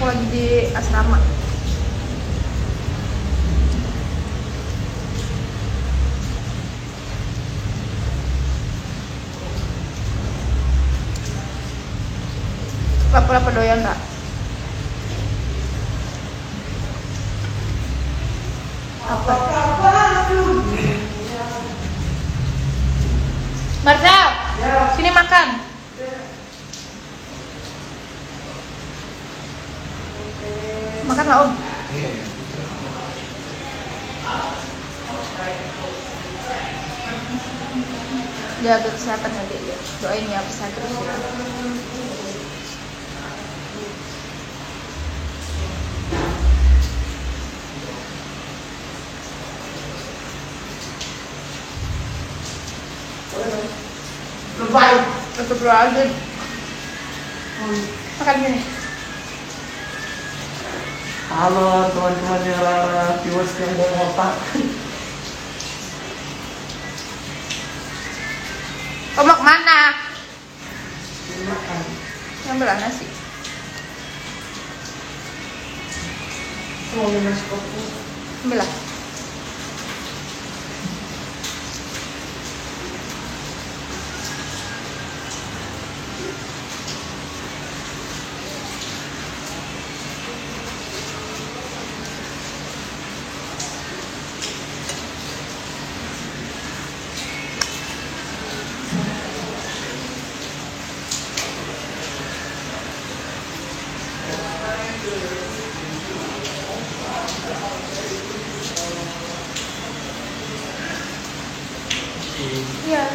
lagi di asrama. Apa doyan nggak? Apa? Marcel, sini makan. Makan lah Om. Jaga kesehatan nanti ya. Doain ya bisa terus ya. Astagfirullahaladzim. Makan gini. Halo teman-teman yang viewers yang mau otak. Kau mau kemana? Makan. Ambil nasi. Mau minum kopi. Ambil lah. Iya.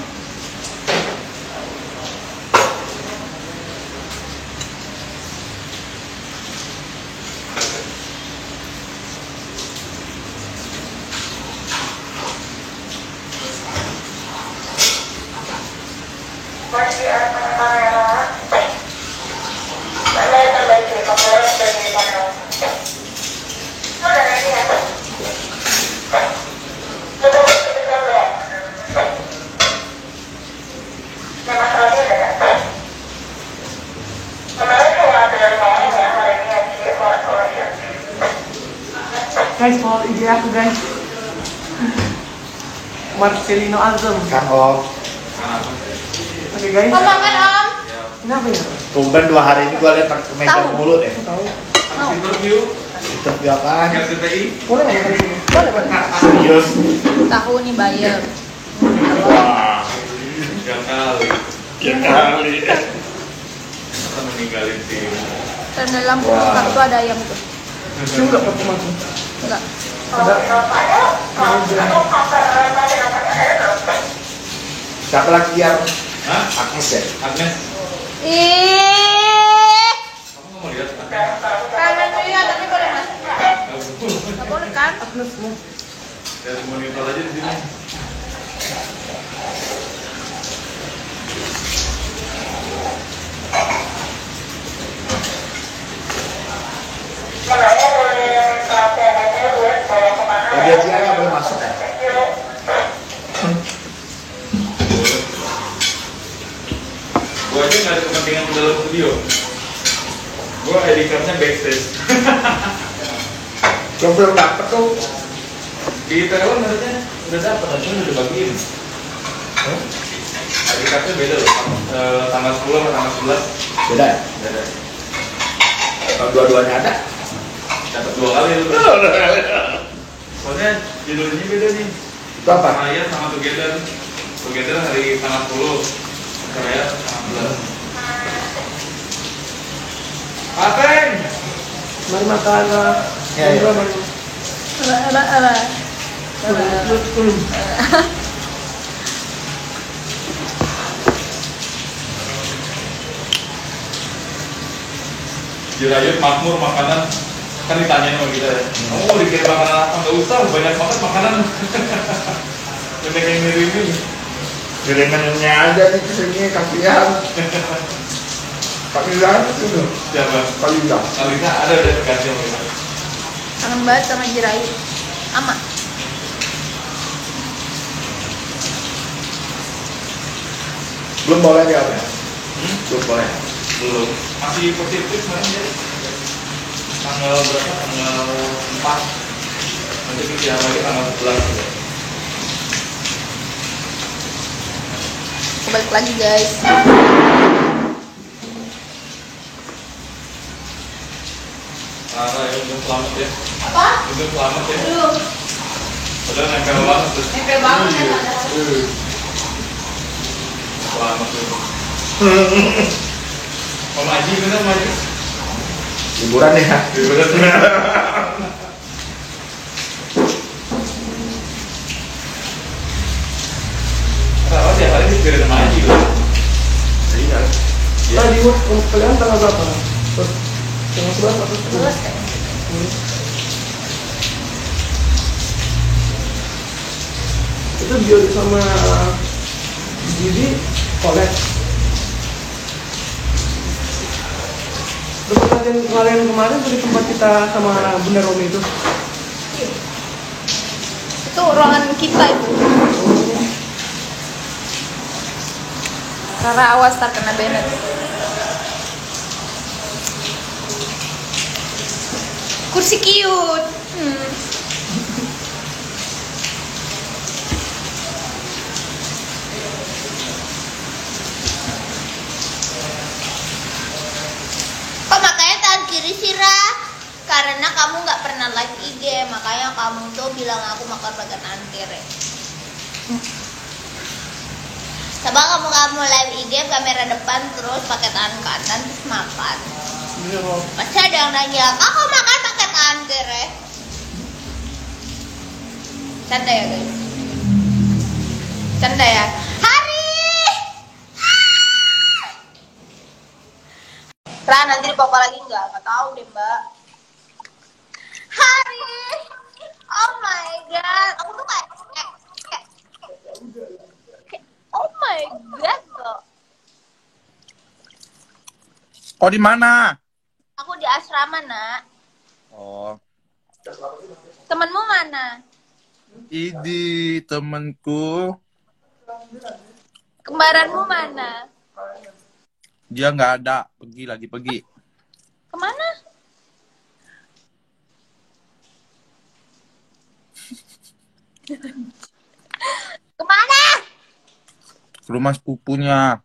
Guys, mau ide aku guys. Marcelino Azam. Kang Om. Oke guys. Mau makan Om? Kenapa ya? Tumben 2 hari ini gua lihat meja Tahu. mulu deh. Tahu. Mau? Interview apaan? Boleh nggak makan di sini? Boleh boleh. Serius? Tahu nih bayam. Wah. Tiga kali kita meninggalin tim. Dan dalam kulkas tuh ada ayam tuh. Enggak pakai makan. Enggak. Ada. Siapa lagi yang Hah? Agnes ya? Agnes, Ih, kamu nggak mau lihat Agnes? kalian tuh ya tapi boleh masuk nggak? Nggak boleh kan? Agnesmu. Dari monitor aja di sini. Dia nggak boleh masuk ya? Gua aja nggak ada kepentingan ke dalam studio. Gua ID card-nya backstage. Belum dapet tuh. Di Taiwan harusnya udah dapat, harusnya udah dibagiin. ID card-nya beda loh, tanggal 10 sama tanggal 11 Beda ya? beda. Kalau dua-duanya ada. Dapat 2 kali itu. Soalnya judulnya beda nih. Itu apa? Raya sama Together. Together hari tanggal 10, Raya tanggal 11. Ateng! Mari makan. Ya, ya. Mari. Ala. Jirayut makmur makanan, kan ditanyain sama kita ya, kamu mau dikirim makanan apa? Nggak usah, banyak banget makanan. Banyak yang ngirimin. Kirimannya aja nih kesini kasihan. Pak Lilang itu Siapa? Pak Lilang. Alisa ada udah kasih sama kita. Kangen banget sama Jirayu. Ama. Belum boleh dia apa ya? Belum boleh. Belum, masih positif sekarang ya. tanggal berapa? Tanggal 4. Nanti kita lagi tanggal 11. Balik lagi guys. Rara ya, udah selamat ya. Apa? Udah selamat ya. Belum. Udah nempel banget tuh. Nempel banget ya. Selamat tuh. Om Aji bener Om Aji? Liburan ya. Liburan. Rara tiap hari dikirim sama Aji loh. Iya. Tadi kalian tanggal berapa? Terus tanggal 11 atau 11 kayaknya. itu dia sama Didi kolek. Terus kalian kemarin tuh di tempat kita sama Bunda Romi itu. Itu ruangan kita itu. Rara awas terkena Bennett. Kursi cute. Kok makanya tangan kiri sih, Ra? Karena kamu nggak pernah live IG, makanya kamu tuh bilang aku makan pakai tangan kiri. Coba kamu live IG kamera depan terus pakai tangan kanan terus makan. Iya kok. Pasti ada yang nanya, kok makan pakai tangan kiri? Canda ya guys. Canda ya. Hari. Ra, nanti dipokok lagi nggak? Nggak tahu deh mbak. Hari. Oh my god. Aku tuh kayak oh my god kok. Kau di mana? Aku di asrama, Nak. Oh, Temenmu mana? ini temanku. Kembaranmu mana? Dia nggak ada, pergi. Kemana? Kemana? Ke rumah sepupunya.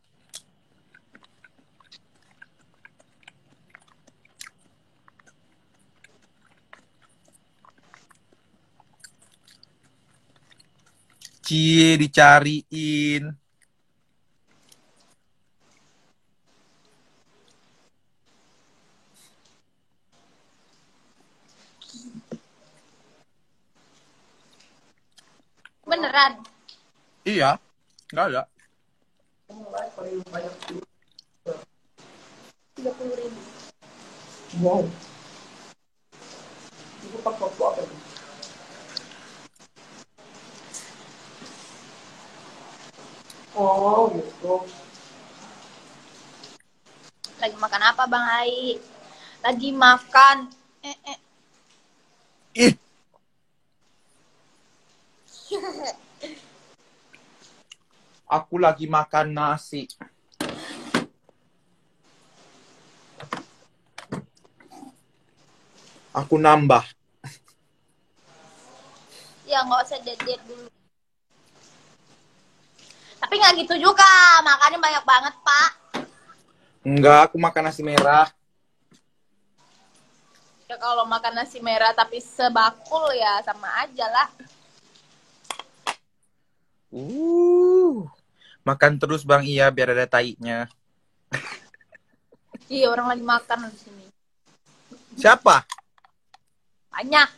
Cie, dicariin. Beneran? Iya, nggak ada. 30.000. Wow. Itu pas waktu apa itu? Oh gitu. Lagi makan apa Bang Ai? Lagi makan. Ih, aku lagi makan nasi. Aku nambah. Ya nggak usah diet dulu. Tapi nggak gitu juga, makannya banyak banget Pak. Enggak, aku makan nasi merah. Ya kalau makan nasi merah tapi sebakul ya sama aja lah. Makan terus Bang Iya biar ada tainya. Iya orang lagi makan di sini. Siapa? Banyak.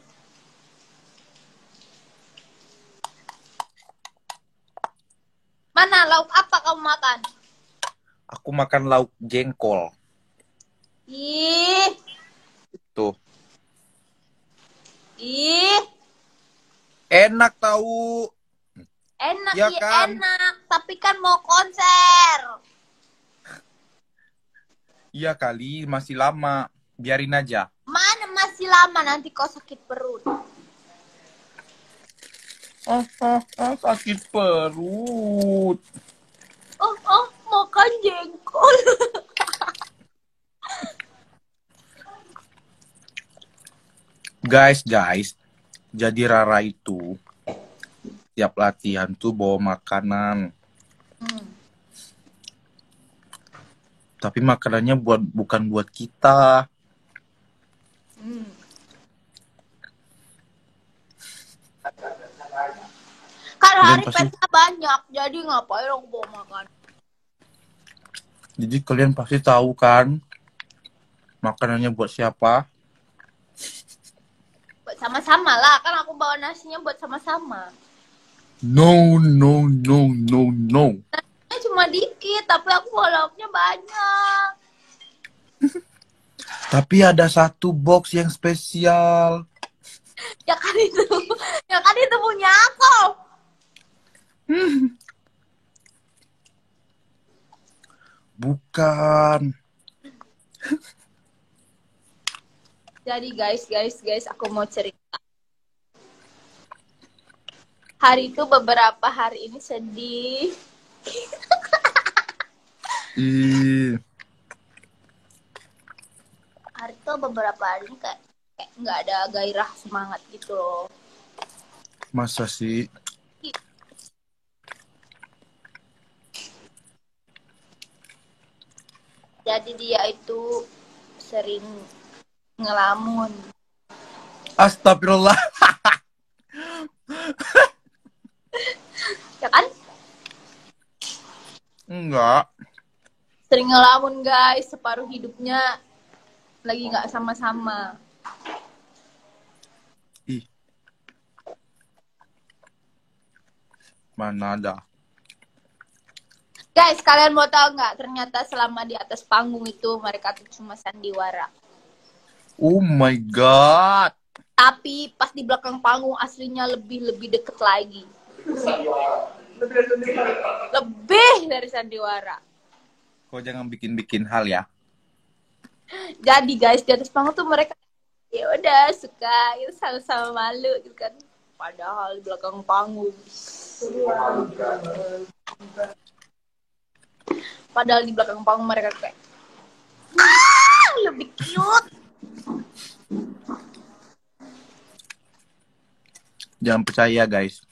Mana lauk apa kamu makan? Aku makan lauk jengkol. Ih, Tuh, ih, enak tahu. enak Ya iya kan? enak. Tapi kan mau konser. Iya kali, masih lama. Biarin aja. Mana masih lama nanti kau sakit perut. Sakit perut. Makan jengkol. Guys, jadi Rara itu tiap latihan tuh bawa makanan. Tapi makanannya bukan buat kita. Kan hari pasti- petnya banyak, jadi ngapain aku bawa makan? Jadi kalian pasti tahu kan makanannya buat siapa? Buat sama-sama lah, kan aku bawa nasinya buat sama-sama. No. Nasinya cuma dikit, tapi aku bawa lauknya banyak. Tapi ada satu box yang spesial. Ya kan itu punya aku. Bukan. Jadi guys, aku mau cerita. Hari itu beberapa hari ini sedih. Ih, Hari itu beberapa hari ini kayak nggak ada gairah semangat gitu loh. masa sih? Jadi dia itu sering ngelamun. Astagfirullah. Ya kan? Enggak. Sering ngelamun guys, separuh hidupnya lagi nggak sama-sama. Ih. Mana ada? Guys, kalian mau tahu nggak? Ternyata selama di atas panggung itu mereka tuh cuma sandiwara. Oh my god. Tapi pas di belakang panggung aslinya lebih deket lagi. Lebih dari sandiwara. Kau jangan bikin hal ya. Jadi guys, di atas panggung tuh mereka ya udah suka gitu, sama-sama malu gitu kan. Padahal di belakang panggung. Padahal di belakang panggung mereka kayak lebih cute. Jangan percaya guys.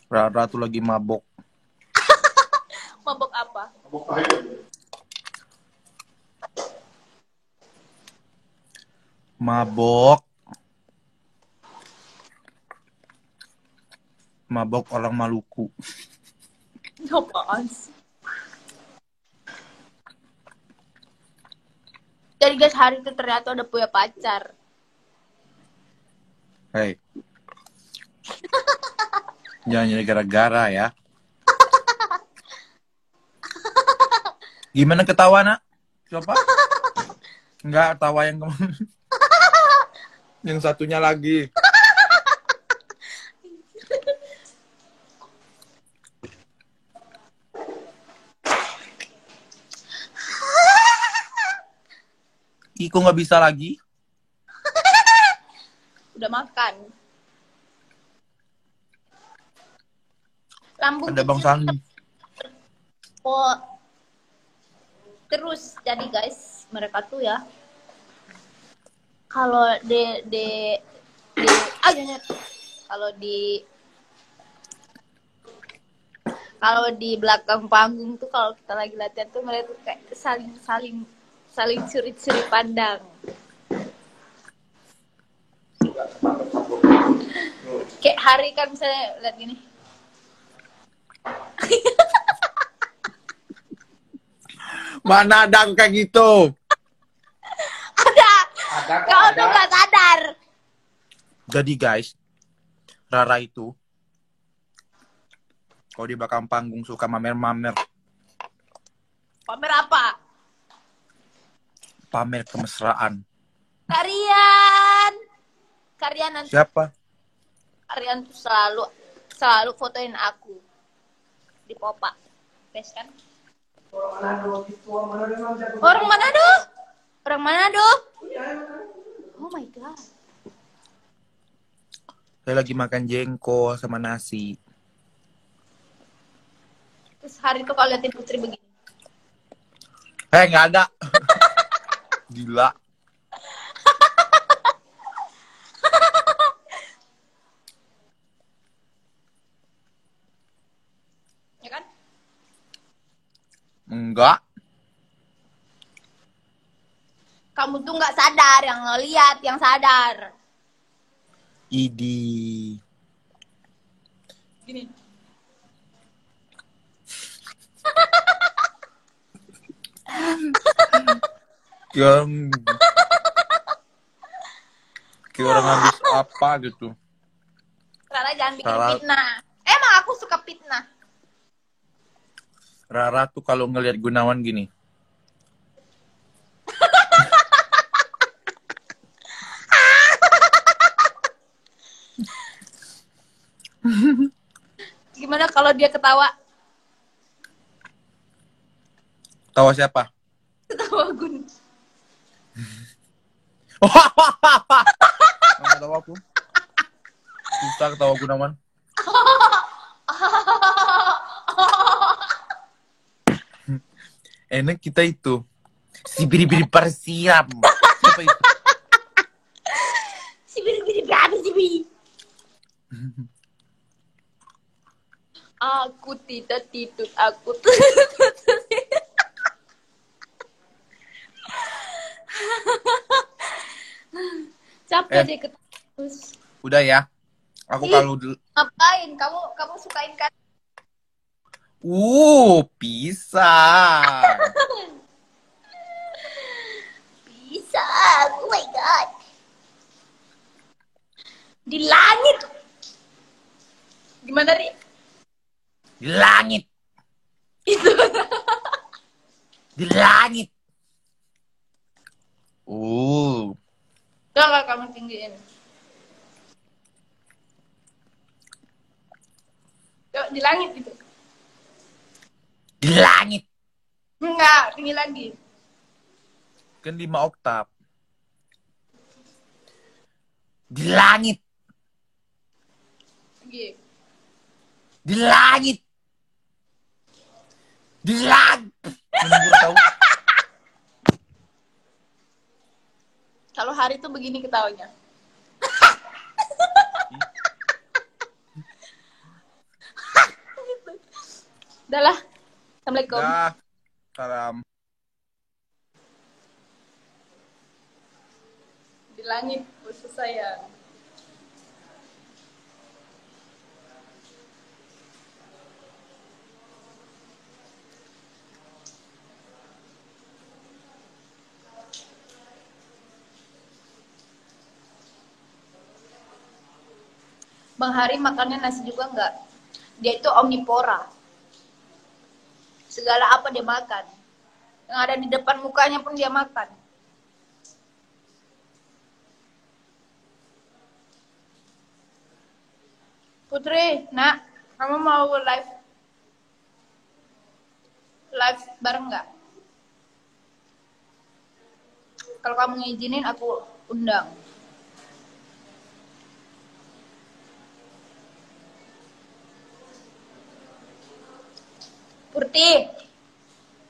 Rara tuh lagi mabok. Mabok apa? Mabok orang Maluku. Apaan sih? Jadi guys, hari itu ternyata udah punya pacar. Hei. Jangan jadi gara-gara ya. Gimana ketawa nak? Coba. Enggak, tawa yang kemarin. Yang satunya lagi. Iko nggak bisa lagi. Udah makan. Lambung Ada Bang Sandi. Oh. Terus jadi guys, mereka tuh ya kalau kalau di belakang panggung tuh kalau kita lagi latihan tuh mereka tuh kayak saling curi-curi pandang. Kayak hari kan misalnya lihat gini. Mana ada yang kayak gitu? Ada. Kau tuh nggak sadar. Jadi guys, Rara itu kalau di belakang panggung suka mamer-mamer. Pamer apa? Pamer kemesraan. Kalian nanti Siapa? kalian tuh selalu fotoin aku di popa. Best kan? Orang Manado. Oh my god. Saya lagi makan jengkol sama nasi. Terus hari itu kalau liatin Putri begini. Nggak ada. Gila. Enggak. Kamu tuh nggak sadar, yang ngeliat yang sadar. Idi. Gini. Kayak orang habis apa gitu. Rara jangan bikin Salah. fitnah. Emang aku suka fitnah. Rara tuh kalau ngelihat Gunawan gini. Gimana kalau dia ketawa? Tahu siapa? Ketawa Gun. Nggak tahu aku. Susah ketawa Gunawan. Enak kita itu. Si biri-biri Persiam. Siapa itu? Si biri-biri berapa sih, Bi? Aku tidak tidur, aku capek deh terus. Udah ya. Aku Ih. kalau Ngapain? Kamu sukain kan? pisang. Bisa. Oh my god. Di langit. Gimana, Ri? Di langit. Itu. Di langit. Enggak kamu tinggiin. Yuk, di langit itu. Di langit. Enggak, tinggi lagi. Kan 5 oktav. Di langit. Tinggi. Di langit. Di langit. Menurut tahu. Kalau hari tuh begini ketawanya. Udah lah. Assalamualaikum. Dah. Salam. Di langit khusus saya. Bang Hari makannya nasi juga enggak? Dia itu omnivora. Segala apa dia makan. Yang ada di depan mukanya pun dia makan. Putri, nak, kamu mau live bareng nggak? Kalau kamu ngizinin aku undang. Purti.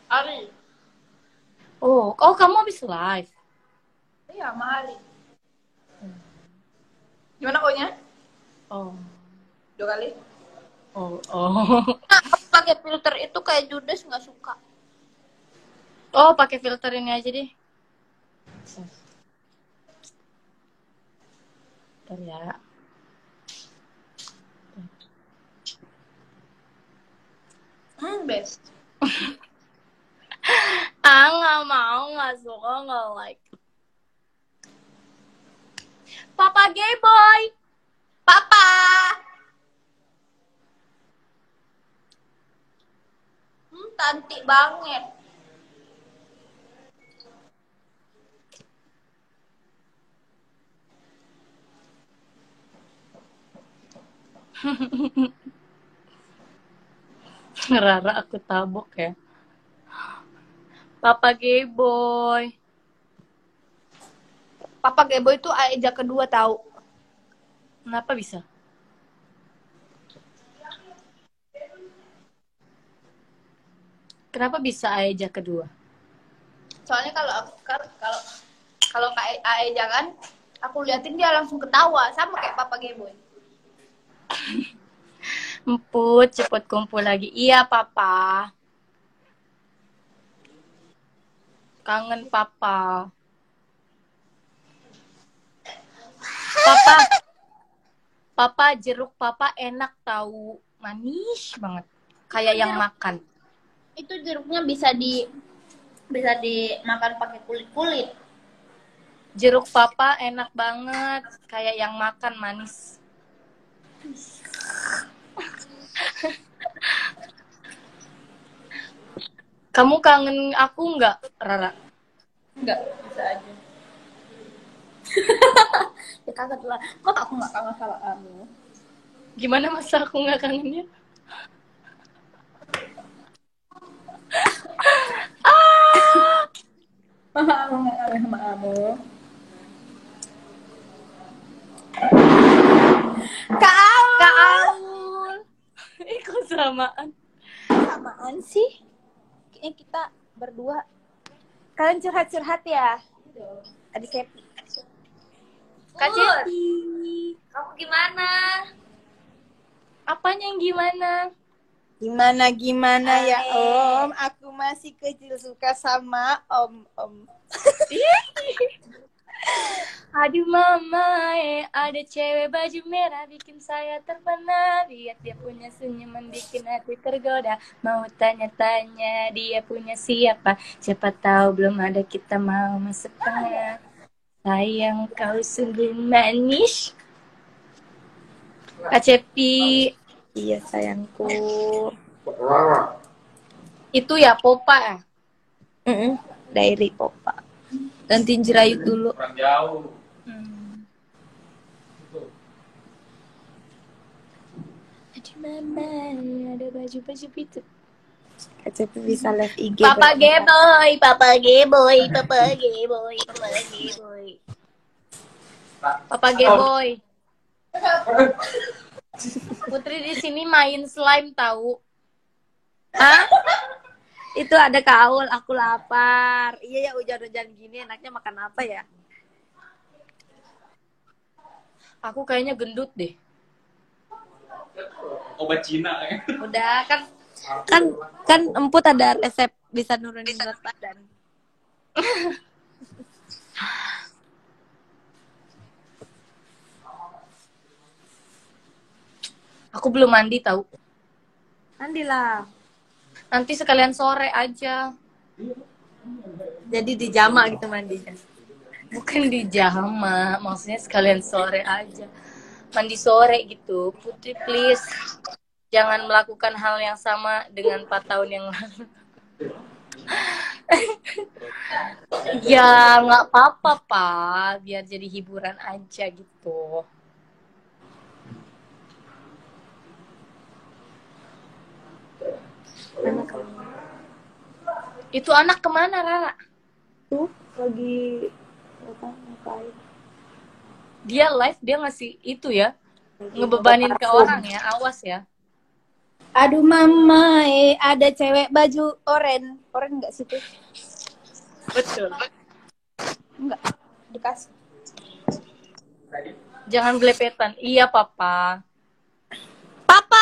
Ari. Oh, kamu habis live. Iya, sama Ali. Gimana koknya? Oh. 2 kali. Oh. Nah, aku pakai filter itu kayak Judas nggak suka. Oh, pakai filter ini aja deh. Bentar ya. Best. Nggak mau, nggak suka, nggak like. Papa gay boy. Papa. Cantik banget. Rara aku tabok ya. Papa gay boy. Papa Gebo itu Aeja kedua tahu. Kenapa bisa? Kenapa bisa Aeja kedua? Soalnya kalau Kak Aeja kan, aku liatin dia langsung ketawa sama kayak Papa Gebo. Emput, cepet kumpul lagi. Iya, Papa. Kangen papa. Papa, papa jeruk papa enak tahu, manis banget. Kayak yang makan. Itu jeruknya bisa dimakan pakai kulit. Jeruk papa enak banget, kayak yang makan manis. Kamu kangen aku nggak, Rara? Enggak, bisa aja. Ya kangen lah. Kok aku nggak kangen sama kamu? Gimana masa aku nggak kangennya? Aku nggak kangen sama kamu. Kak Aul. Ikut samaan. Samaan sih. Kayaknya kita berdua. Kalian curhat-curhat ya? Adik Cepi. Kak Cepi. Kamu gimana? Apanya yang gimana? Gimana ya Om? Aku masih kecil suka sama Om. Aduh mama, ada cewek baju merah bikin saya terpana. Lihat dia punya senyuman bikin hati tergoda. Mau tanya-tanya dia punya siapa? Siapa tahu belum ada kita mau masuk tengah. Sayang kau sungguh manis. Kak Cepi. Iya sayangku. Itu ya Popa ya? Diary Popa. Gantiin jerayut dulu. Kurang jauh. Aduh mama, ada baju-baju itu. KCP bisa live IG. Papa Geboy. Papa Geboy. Putri di sini main slime tahu. Hah? Itu ada Kaul, aku lapar. Iya ya hujan-hujan gini enaknya makan apa ya? Aku kayaknya gendut deh. Obat Cina ya. Udah kan emput ada resep bisa nurunin berat badan. Aku belum mandi tahu. Mandilah. Nanti sekalian sore aja. Jadi di jama gitu mandinya. Bukan di jama, maksudnya sekalian sore aja. Mandi sore gitu. Putri please. Jangan melakukan hal yang sama dengan 4 tahun yang lalu. Ya nggak apa-apa Pak, biar jadi hiburan aja gitu. Itu anak kemana Rara? Tuh lagi ngapain? Dia live, dia ngasih itu ya, ngebebanin ke orang ya, awas ya. Aduh mama, ada cewek baju oren nggak sih tuh? Betul. Enggak, dikasih. Jangan belepetan. Iya papa. Papa.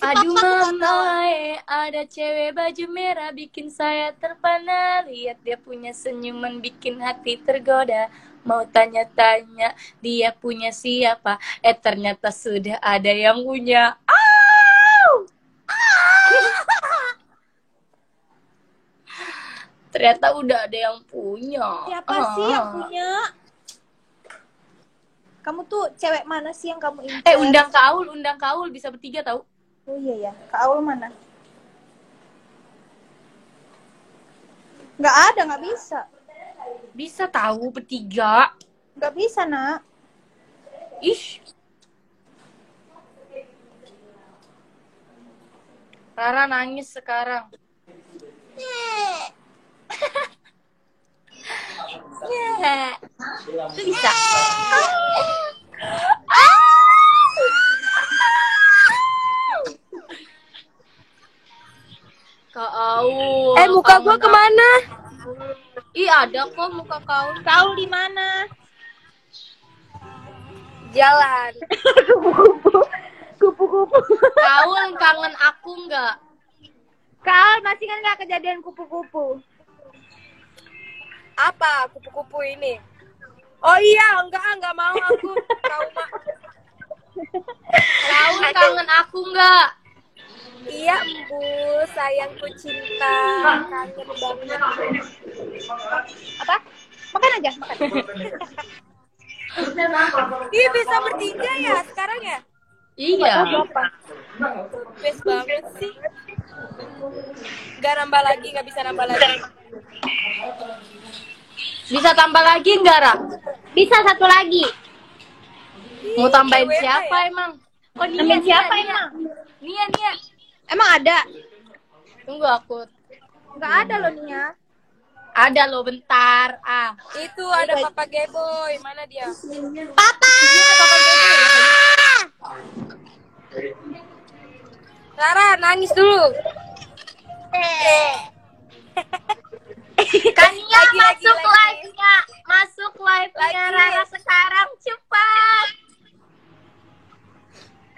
Aduh mama, ada cewek baju merah bikin saya terpana. Lihat dia punya senyuman bikin hati tergoda. Mau tanya-tanya dia punya siapa? Ternyata sudah ada yang punya. Ternyata udah ada yang punya. Siapa sih yang punya? Kamu tuh cewek mana sih yang kamu incer? Undang Kaul bisa bertiga tahu. Oh iya ya, Kak Aul mana? Nggak ada, nggak bisa. Bisa tahu bertiga. Nggak bisa, nak. Ih. Rara nangis sekarang. Itu bisa. Kak Aul. Muka gua kemana? Ih, ada kok muka Kaul. Kaul di mana? Jalan. Kupu-kupu. Kaul kangen aku nggak? Kaul masih kan nggak kejadian kupu-kupu? Apa kupu-kupu ini? Oh iya, enggak mau aku. Trauma. Raul kangen aku nggak? Iya, Embu, sayangku cinta. Kangen banget. Apa? Makan aja, makan. Ih, bisa bertiga ya sekarang ya? Iya. Best banget sih. Gak nambah lagi, gak bisa nambah lagi. Bisa tambah lagi nggak, Ra? Bisa satu lagi. Mau tambahin WA siapa ya? emang? Oh, Tambahin siapa emang? Nia. Emang ada? Tunggu aku. Nggak ada loh Nia. Ada loh, bentar. Itu ada Papa Geboy. Mana dia? Papa! Rara, nangis dulu. Kania Lagi. live-nya. Masuk live-nya Lagi. Rara sekarang, cepat.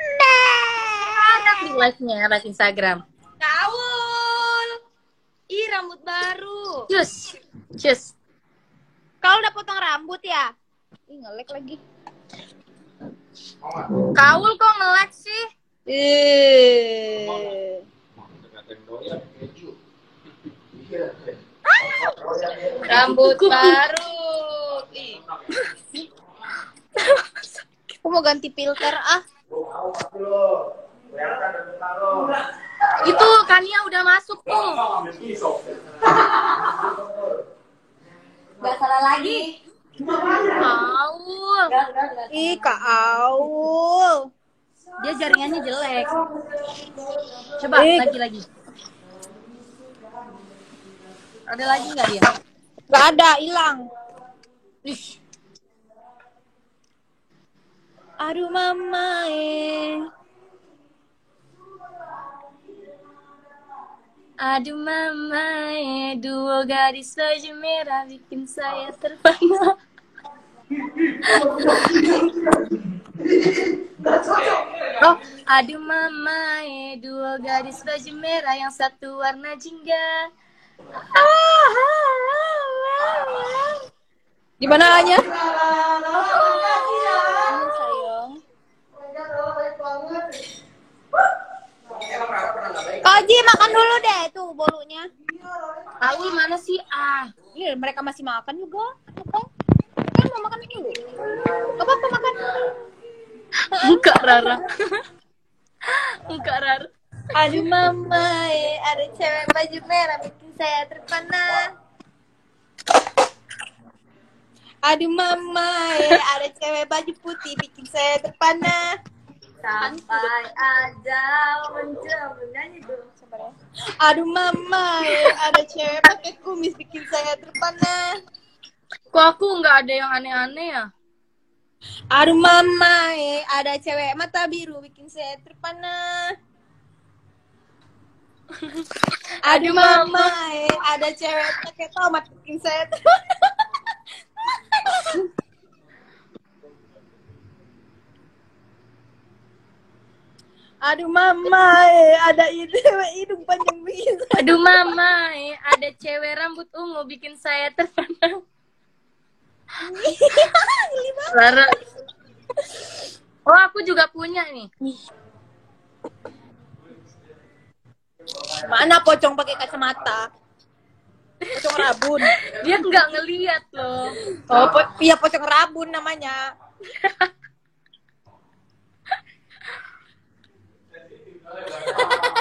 Sekarang di live-nya, live Instagram. Kaul. Ih, rambut baru. Cus. Kau udah potong rambut ya? Ih, ngelek lagi. Kaul kok nge-lag sih? Rambut baru. Ih. Aku mau ganti filter Itu Kania udah masuk tuh. Gak salah lagi. Kaul. Ih, Kak Aul. Dia jaringannya jelek. Coba lagi. Ada lagi nggak dia? Gak ada, hilang. Ih. Aduh mama Aduh mama, duo gadis baju merah bikin saya terpana. Oh, aduh mama, duo gadis baju merah yang satu warna jingga. Di mananya? Kak Oji makan dulu deh tuh bolunya. Kaul mana sih? Ini mereka masih makan juga. Kan mau makan dulu. Gak apa-apa makan. Buka Rara. Buka Rara. Aduh mama ada cewek baju merah bikin saya terpana. Aduh mama ada cewek baju putih bikin saya terpana. Sampai aja menjauh nyanyi dulu. Aduh mama ada cewek pakai kumis bikin saya terpana. Kok aku nggak ada yang aneh-aneh ya? Aduh mama ada cewek mata biru bikin saya terpana. Aduh mama ada cewek pakai tomat bikin saya terpana. Aduh mama ada cewek hidung panjang bikin saya. Aduh mama, ada cewek rambut ungu bikin saya terpana. Rara. Oh, aku juga punya nih. Mana pocong pakai kacamata? Pocong rabun. Dia nggak ngeliat loh. Oh, iya pocong rabun namanya.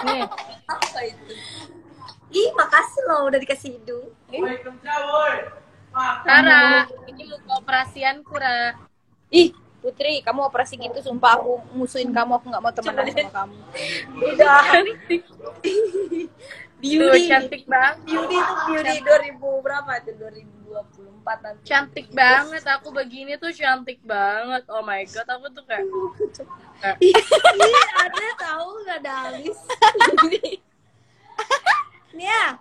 Nih, Apa itu? Ih, makasih loh udah dikasih hidung. Rara, ini muka operasianku, Ra. Ih, Putri, kamu operasi gitu sumpah aku musuhin kamu, aku nggak mau temenan sama kamu. Udah. Tuh, cantik banget. Beauty itu beauty 2000 berapa tuh? 2024 nanti. Cantik banget, aku begini tuh cantik banget. Oh my god, aku tuh kayak Ih, ada tahu nggak ada habis. Nih ya.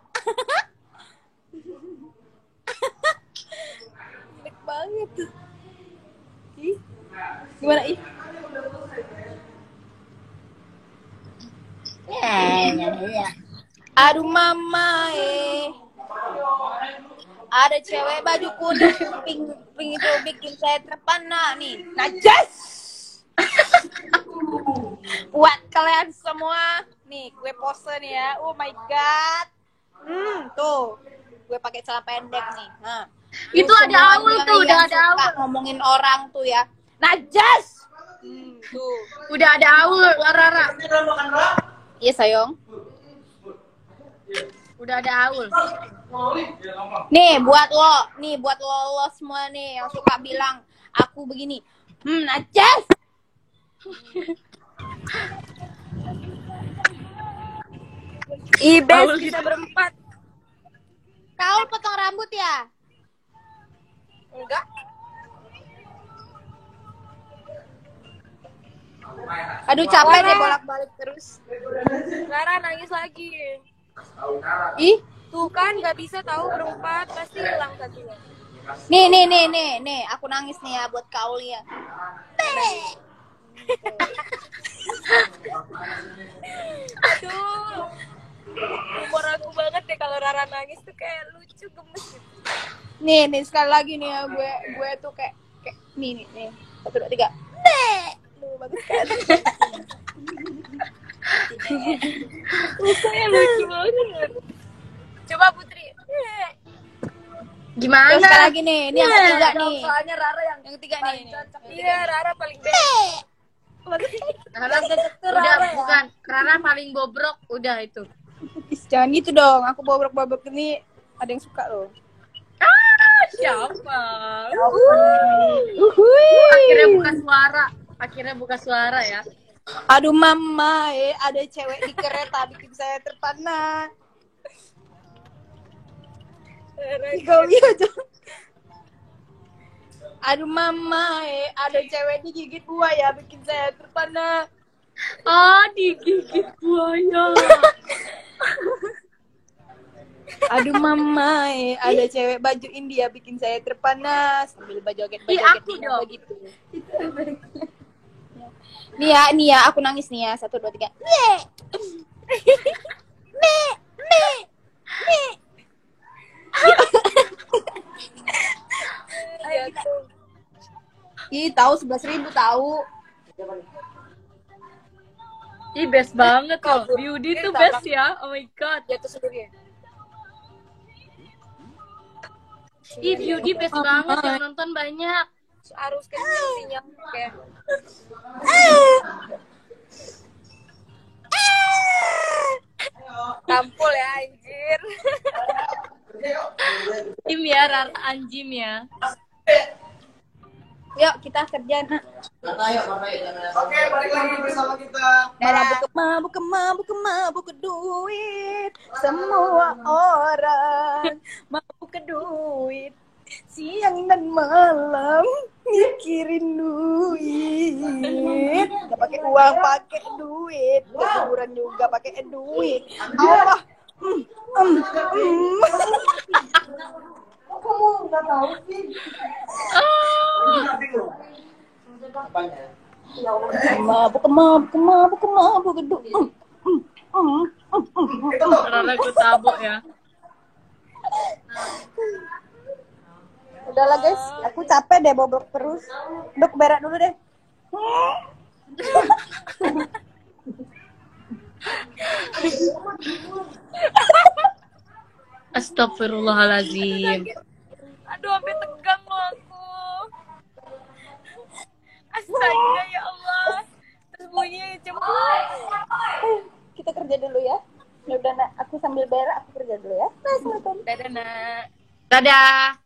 Jelek banget tuh. Ih. Gimana ih? Aduh mama ada cewek baju kuning pink, pink itu bikin saya terpana nih. Najas. Buat kalian semua, nih gue pose nih ya. Oh my god. Tuh. Gue pakai celana pendek nih. Nah. Itu ada Aul tuh, udah ada Aul. Ngomongin orang tuh ya. Najas. Tuh. Udah ada Aul, Rara. Iya sayang. Udah ada Aul. Nih buat lo semua nih yang suka bilang aku begini. Najas. Ibes kita berempat. Kau potong rambut ya? Enggak. Aduh capek deh bolak-balik terus. Rara nangis lagi. Ih, Tuh kan nggak bisa tahu berempat, pasti hilang satunya. nih, aku nangis nih ya buat kau ya. Aduh. Humor aku banget deh kalau Rara nangis tuh kayak lucu gemes gitu. Nih sekali lagi nih ya gue tuh kayak nih. 1 2 3. Duh, bagus kan. Mukanya lucu banget. Coba Putri. Gimana? Terus sekali lagi nih, ini yang ketiga nih. Soalnya Rara yang Yang ketiga nih. iya Rara paling best. Rara udah bukan. Rara paling bobrok, udah itu. Jangan gitu dong, aku bobrok-bobrok ini ada yang suka loh. Siapa? Uhuy. Akhirnya buka suara ya. Aduh mama, ada cewek di kereta bikin saya terpana. Kau aja. Aduh mama, ada cewek digigit buaya bikin saya terpana. Digigit buaya. Aduh mama, ada cewek baju India bikin saya terpana sambil bajoget aku dong. begitu. Nih ya, aku nangis nih ya. 1 2 3. Ih, tahu 11.000 tahu. Ih, best banget loh. Beauty tuh best ya. Oh my god. Jatuh sendiri. Ih, Beauty best banget. Yang nonton banyak. Arus kenceng sinyal kayak. Tampol ya anjir. Tim ya, Rara anjim ya. Yuk, kita kerja, Nak. Oke, balik lagi bersama kita. Mabuk ke duit. Semua orang mabuk ke duit. Siang dan malam mikirin duit. Gak pakai uang, pakai duit. Liburan juga pakai duit. Allah. Kamu nggak tahu sih? Mabuk ke duit. Rara gue tabok ya. Udahlah guys, aku capek deh bobrok terus. Dok, berak dulu deh. Astagfirullahaladzim. Aduh, sampai tegang loh aku. Astaga ya Allah. Terus bunyi jemput. Kita kerja dulu ya. Ya udah, Nak, aku sambil berak aku kerja dulu ya. Nah, Dadah, Nak. Dadah.